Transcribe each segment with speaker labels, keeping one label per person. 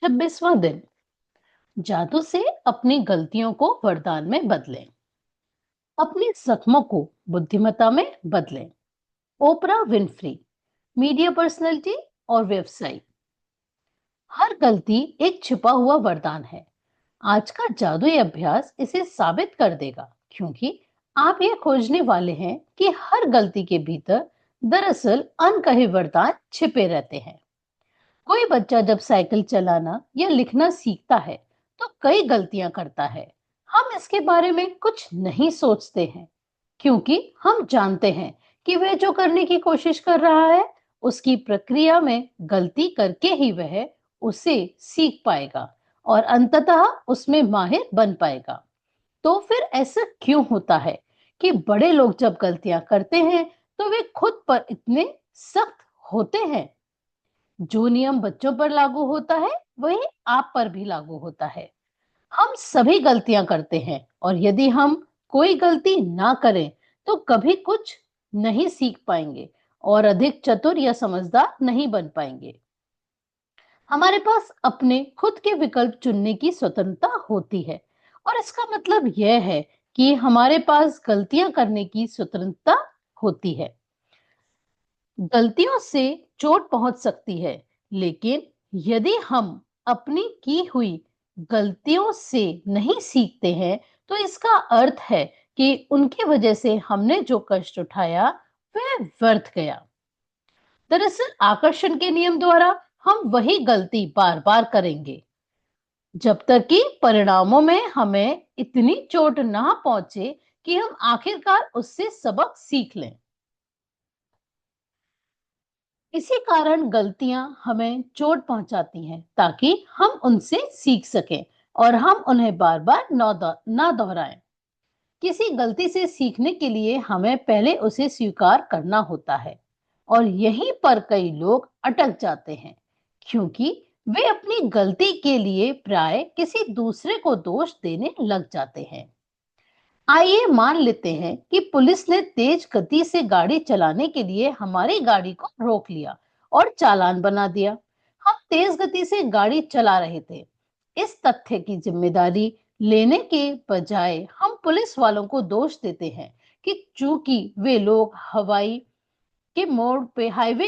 Speaker 1: 26वां दिन। जादू से अपनी गलतियों को वरदान में बदलें। अपने जख्मों को बुद्धिमत्ता में बदलें। ओपरा विनफ्री, मीडिया पर्सनैलिटी और व्यवसायी। हर गलती एक छिपा हुआ वरदान है। आज का जादुई अभ्यास इसे साबित कर देगा, क्योंकि आप ये खोजने वाले हैं कि हर गलती के भीतर दरअसल अनकहे वरदान छिपे रहते हैं। कोई बच्चा जब साइकिल चलाना या लिखना सीखता है तो कई गलतियां करता है। हम इसके बारे में कुछ नहीं सोचते हैं, क्योंकि हम जानते हैं कि वह जो करने की कोशिश कर रहा है उसकी प्रक्रिया में गलती करके ही वह उसे सीख पाएगा और अंततः उसमें माहिर बन पाएगा। तो फिर ऐसा क्यों होता है कि बड़े लोग जब गलतियां करते हैं तो वे खुद पर इतने सख्त होते हैं? जो नियम बच्चों पर लागू होता है वही आप पर भी लागू होता है। हम सभी गलतियां करते हैं और यदि हम कोई गलती ना करें तो कभी कुछ नहीं सीख पाएंगे और अधिक चतुर या समझदार नहीं बन पाएंगे। हमारे पास अपने खुद के विकल्प चुनने की स्वतंत्रता होती है और इसका मतलब यह है कि हमारे पास गलतियां करने की स्वतंत्रता होती है। गलतियों से चोट पहुंच सकती है, लेकिन यदि हम अपनी की हुई गलतियों से नहीं सीखते हैं तो इसका अर्थ है कि उनकी वजह से हमने जो कष्ट उठाया वह व्यर्थ गया। दरअसल आकर्षण के नियम द्वारा हम वही गलती बार बार करेंगे जब तक कि परिणामों में हमें इतनी चोट ना पहुंचे कि हम आखिरकार उससे सबक सीख लें। इसी कारण गलतियां हमें चोट पहुंचाती हैं ताकि हम उनसे सीख सकें और हम उन्हें बार बार ना दोहराएं। किसी गलती से सीखने के लिए हमें पहले उसे स्वीकार करना होता है और यहीं पर कई लोग अटक जाते हैं, क्योंकि वे अपनी गलती के लिए प्राय किसी दूसरे को दोष देने लग जाते हैं। आइए मान लेते हैं कि पुलिस ने तेज गति से गाड़ी चलाने के लिए हमारी गाड़ी को रोक लिया और चालान बना दिया। हम तेज गति से गाड़ी चला रहे थे। इस तथ्य की जिम्मेदारी लेने के बजाय हम पुलिस वालों को दोष देते हैं कि चूंकि वे लोग हाईवे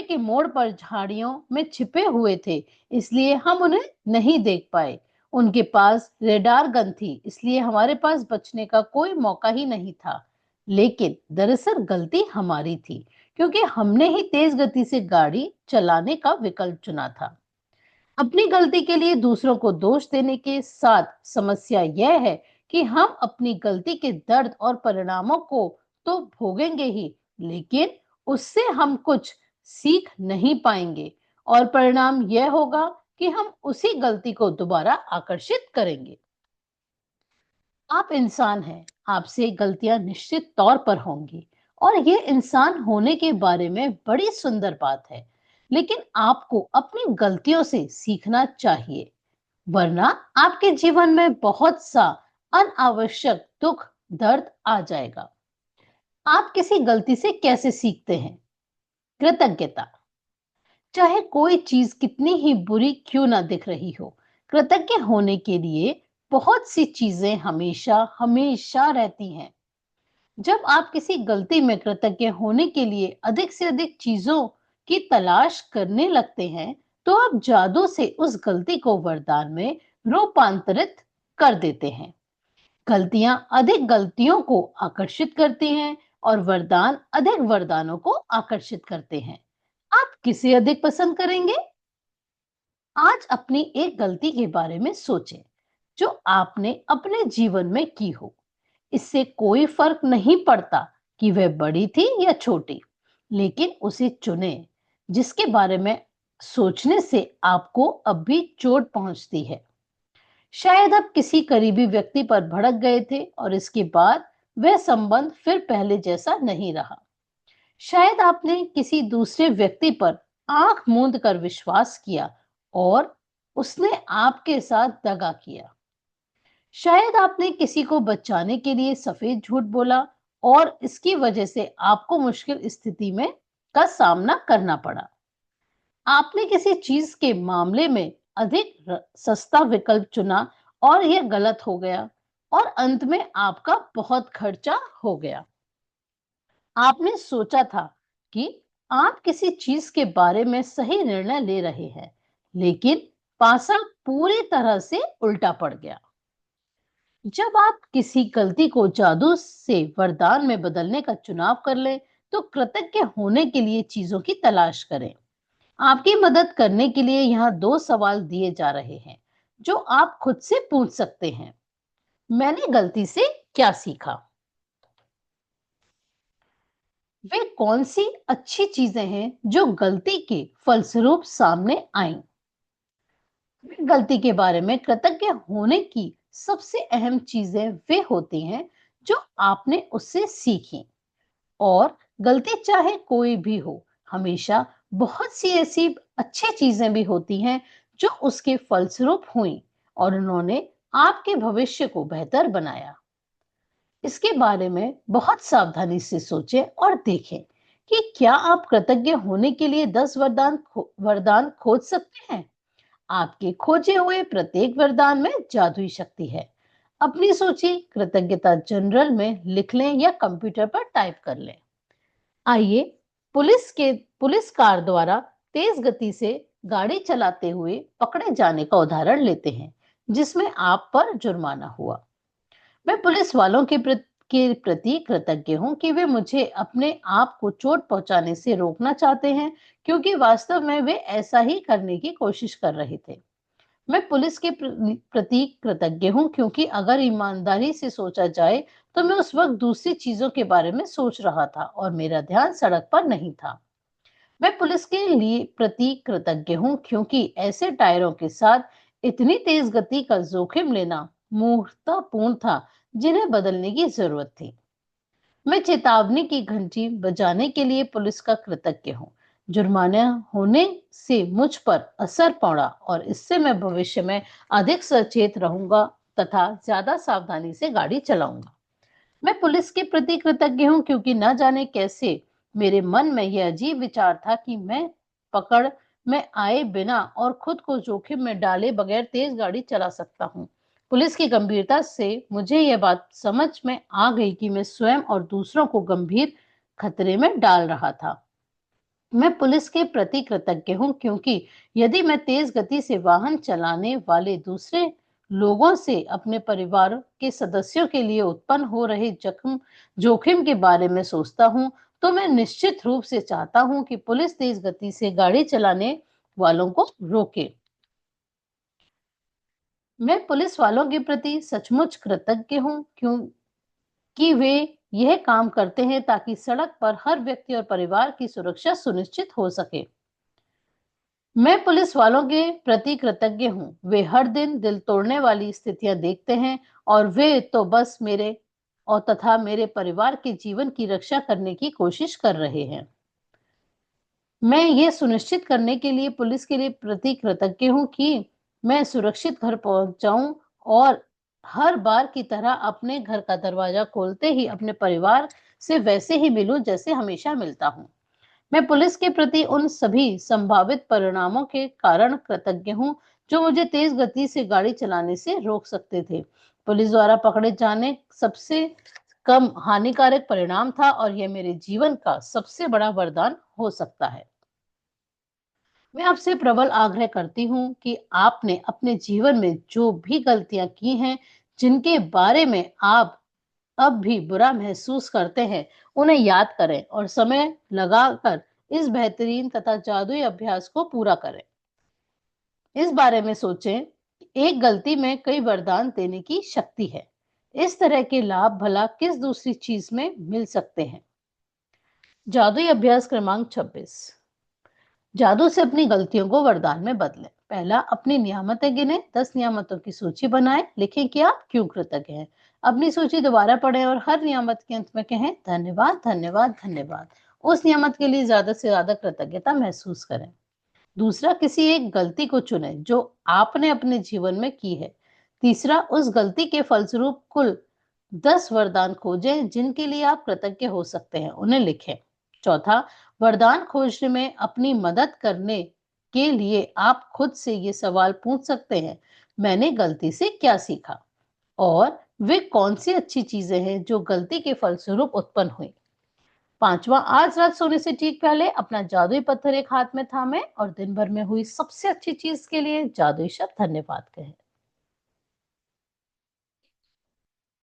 Speaker 1: के मोड़ पर झाड़ियों में छिपे हुए थे, इसलिए हम उन्हें नहीं देख पाए। उनके पास रेडार गन थी, इसलिए हमारे पास बचने का कोई मौका ही नहीं था। लेकिन दरअसल गलती हमारी थी, क्योंकि हमने ही तेज गति से गाड़ी चलाने का विकल्प चुना था। अपनी गलती के लिए दूसरों को दोष देने के साथ समस्या यह है कि हम अपनी गलती के दर्द और परिणामों को तो भोगेंगे ही, लेकिन उससे हम कुछ सीख नहीं पाएंगे और परिणाम यह होगा कि हम उसी गलती को दोबारा आकर्षित करेंगे। आप इंसान हैं, आपसे गलतियां निश्चित तौर पर होंगी और ये इंसान होने के बारे में बड़ी सुंदर बात है। लेकिन आपको अपनी गलतियों से सीखना चाहिए, वरना आपके जीवन में बहुत सा अनावश्यक दुख दर्द आ जाएगा। आप किसी गलती से कैसे सीखते हैं? कृतज्ञता। चाहे कोई चीज कितनी ही बुरी क्यों ना दिख रही हो, कृतज्ञ होने के लिए बहुत सी चीजें हमेशा हमेशा रहती हैं। जब आप किसी गलती में कृतज्ञ होने के लिए अधिक से अधिक चीजों की तलाश करने लगते हैं तो आप जादू से उस गलती को वरदान में रूपांतरित कर देते हैं। गलतियां अधिक गलतियों को आकर्षित करती हैं और वरदान अधिक वरदानों को आकर्षित करते हैं। आप किसे अधिक पसंद करेंगे? आज अपनी एक गलती के बारे में सोचें जो आपने अपने जीवन में की हो। इससे कोई फर्क नहीं पड़ता कि वह बड़ी थी या छोटी, लेकिन उसे चुने जिसके बारे में सोचने से आपको अब भी चोट पहुंचती है। शायद आप किसी करीबी व्यक्ति पर भड़क गए थे और इसके बाद वह संबंध फिर पहले जैसा नहीं रहा। शायद आपने किसी दूसरे व्यक्ति पर आंख मूंद कर विश्वास किया और उसने आपके साथ दगा किया। शायद आपने किसी को बचाने के लिए सफेद झूठ बोला और इसकी वजह से आपको मुश्किल स्थिति में का सामना करना पड़ा। आपने किसी चीज के मामले में सस्ता विकल्प चुना और यह गलत हो गया और अंत में आपका बहुत खर्चा हो गया। आपने सोचा था कि आप किसी चीज के बारे में सही निर्णय ले रहे हैं, लेकिन पासा पूरी तरह से उल्टा पड़ गया। जब आप किसी गलती को जादू से वरदान में बदलने का चुनाव कर लें, तो कृतज्ञ होने के लिए चीजों की तलाश करें। आपकी मदद करने के लिए यहाँ 2 सवाल दिए जा रहे हैं, जो आप खुद से पूछ सकते हैं। मैंने गलती से क्या सीखा? वे कौन सी अच्छी चीजें हैं जो गलती के फलस्वरूप सामने आईं? गलती के बारे में कृतज्ञ होने की सबसे अहम चीजें वे होती हैं जो आपने उससे सीखी। और गलती चाहे कोई भी हो, हमेशा बहुत सी ऐसी अच्छी चीजें भी होती हैं जो उसके फलस्वरूप हुई और उन्होंने आपके भविष्य को बेहतर बनाया। इसके बारे में बहुत सावधानी से सोचें और देखें कि क्या आप कृतज्ञ होने के लिए 10 वरदान खोज सकते हैं। आपके खोजे हुए प्रत्येक वरदान में जादुई शक्ति है। अपनी सूची कृतज्ञता जनरल में लिख लें या कंप्यूटर पर टाइप कर लें। आइए पुलिस कार द्वारा तेज गति से गाड़ी चलाते हुए पकड़े जाने का उदाहरण लेते हैं, जिसमें आप पर जुर्माना हुआ। मैं पुलिस वालों के प्रति कृतज्ञ हूँ कि वे मुझे अपने आप को चोट पहुंचाने से रोकना चाहते हैं, क्योंकि वास्तव में वे ऐसा ही करने की कोशिश कर रहे थे। मैं पुलिस के प्रति कृतज्ञ हूँ क्योंकि अगर ईमानदारी से सोचा जाए तो मैं उस वक्त दूसरी चीजों के बारे में सोच रहा था और मेरा ध्यान सड़क पर नहीं था। मैं पुलिस के लिए प्रति कृतज्ञ हूँ क्योंकि ऐसे टायरों के साथ इतनी तेज गति का जोखिम लेना मूर्खतापूर्ण था, जिन्हें बदलने की जरूरत थी। मैं चेतावनी की घंटी बजाने के लिए पुलिस का कृतज्ञ हूँ। जुर्माना होने से मुझ पर असर पड़ा और इससे मैं भविष्य में अधिक सचेत रहूंगा तथा ज्यादा सावधानी से गाड़ी चलाऊंगा। मैं पुलिस के प्रति कृतज्ञ हूँ क्योंकि न जाने कैसे मेरे मन में यह अजीब विचार था कि मैं पकड़ में आए बिना और खुद को जोखिम में डाले बगैर तेज गाड़ी चला सकता हूँ। पुलिस की गंभीरता से मुझे यह बात समझ में आ गई कि मैं स्वयं और दूसरों को गंभीर खतरे में डाल रहा था। मैं पुलिस के प्रति कृतज्ञ हूँ क्योंकि यदि मैं तेज गति से वाहन चलाने वाले दूसरे लोगों से अपने परिवार के सदस्यों के लिए उत्पन्न हो रहे जोखिम के बारे में सोचता हूँ, तो मैं निश्चित रूप से चाहता हूँ कि पुलिस तेज गति से गाड़ी चलाने वालों को रोके। मैं पुलिस वालों के प्रति सचमुच कृतज्ञ हूँ क्योंकि वे यह काम करते हैं ताकि सड़क पर हर व्यक्ति और परिवार की सुरक्षा सुनिश्चित हो सके। मैं पुलिस वालों के प्रति कृतज्ञ हूँ। वे हर दिन दिल तोड़ने वाली स्थितियां देखते हैं और वे तो बस मेरे और तथा मेरे परिवार के जीवन की रक्षा करने की कोशिश कर रहे हैं। मैं ये सुनिश्चित करने के लिए पुलिस के लिए प्रति कृतज्ञ हूँ कि मैं सुरक्षित घर पहुंच जाऊं और हर बार की तरह अपने घर का दरवाजा खोलते ही अपने परिवार से वैसे ही मिलूं जैसे हमेशा मिलता हूँ। मैं पुलिस के प्रति उन सभी संभावित परिणामों के कारण कृतज्ञ हूँ जो मुझे तेज गति से गाड़ी चलाने से रोक सकते थे। पुलिस द्वारा पकड़े जाने सबसे कम हानिकारक परिणाम था और यह मेरे जीवन का सबसे बड़ा वरदान हो सकता है। मैं आपसे प्रबल आग्रह करती हूँ कि आपने अपने जीवन में जो भी गलतियां की हैं, जिनके बारे में आप अब भी बुरा महसूस करते हैं, उन्हें याद करें और समय लगाकर इस बेहतरीन तथा जादुई अभ्यास को पूरा करें। इस बारे में सोचें, एक गलती में कई वरदान देने की शक्ति है। इस तरह के लाभ भला किस दूसरी चीज में मिल सकते हैं। जादुई अभ्यास क्रमांक 26। जादू से अपनी गलतियों को वरदान में बदलें। पहला, अपनी नियामतें गिने। 10 नियामतों की सूची बनाएं। लिखें कि आप क्यों कृतज्ञ हैं। अपनी सूची दोबारा पढ़ें और हर नियामत के अंत में कहें धन्यवाद धन्यवाद धन्यवाद। उस नियामत के लिए ज्यादा से ज्यादा कृतज्ञता महसूस करें। दूसरा, किसी एक गलती को चुनें जो आपने अपने जीवन में की है। तीसरा, उस गलती के फलस्वरूप कुल 10 वरदान खोजें जिनके लिए आप कृतज्ञ हो सकते हैं, उन्हें लिखें। चौथा, वरदान खोजने में अपनी मदद करने के लिए आप खुद से ये सवाल पूछ सकते हैं, मैंने गलती से क्या सीखा? और वे कौन सी अच्छी चीजें हैं जो गलती के फलस्वरूप उत्पन्न हुई? पांचवा, आज रात सोने से ठीक पहले अपना जादुई पत्थर एक हाथ में थामे और दिन भर में हुई सबसे अच्छी चीज के लिए जादुई शब्द धन्यवाद कहें।